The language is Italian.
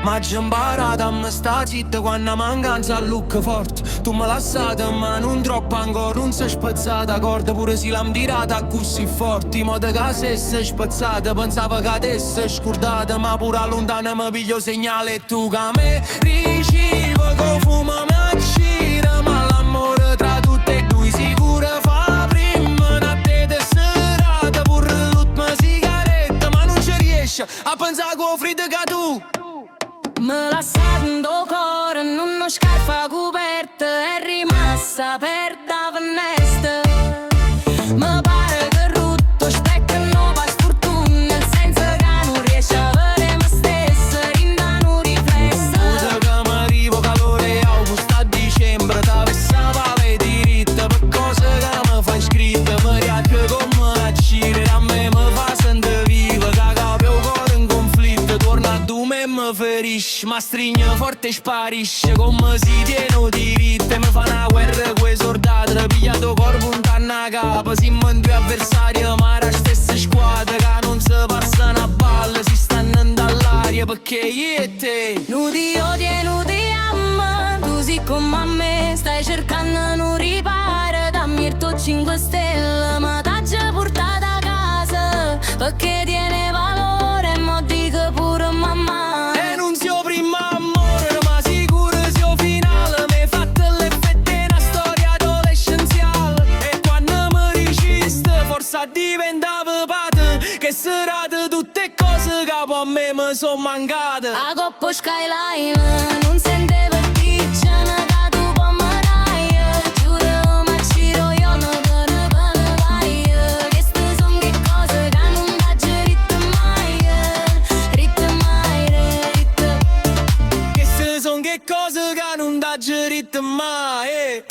Ma c'è imparata a me sta zitta quando mancanza al look forte. Tu me lasciate ma non troppo ancora, non sei spezzata corda. Pure se l'am tirata così forte, in modo che se sei spezzata pensavo che adesso scordata. Ma pure a lontana mi piglio segnale e tu che me ricevo con fumo mi accira. Ma l'amore tra tutte e due sicuro fa prima. Una tete serata pure l'ultima sigaretta, ma non ci riesce a pensare con freddo che tu me l'ha sento cuore in una scarpa coperta, è rimasta per da finestra. Mi pare che rutto specchio non va sfortuna, nel senso che non riesce a vedere me stessa, rinda non riflessa. scusa che mi arrivo calore augusto a dicembre. T'avesse pave diritta per cose che mi fai scritta. Mi riapre come a cire, a me mi fa sentire viva. Che capo il cuore in conflitto, torna a tu me mi ferisce. Ma stringe forte e sparisce, come si tiene diritte. Mi fa una guerra coi soldati, pigliato corpo un tanna capo. Siamo in due avversari, ma la stessa squadra. Che non si passano a balle, si stanno dall'aria. Perché io e te Non ti odio e non ti amo, tu sei come a me, stai cercando non ripare. Dammi il tuo 5 stelle, ma t'ha già portata a casa, perché tiene valore, mo dico pure mamma. e non sia prima amore, ma sicuro sia finale. Mi hai fatto l'effetto di una storia adolescenziale. E quando mi diciste forse diventava padre, che serate tutte cose che a me mi sono mancate. A coppo skyline, non sentivo il piccione che tu pommerai. Giuro ma giro io non te ne vai. Queste son che cose che non dà ritmo mai. Ritmo mai, ritmo. Queste son che cose che non dà ritmo mai.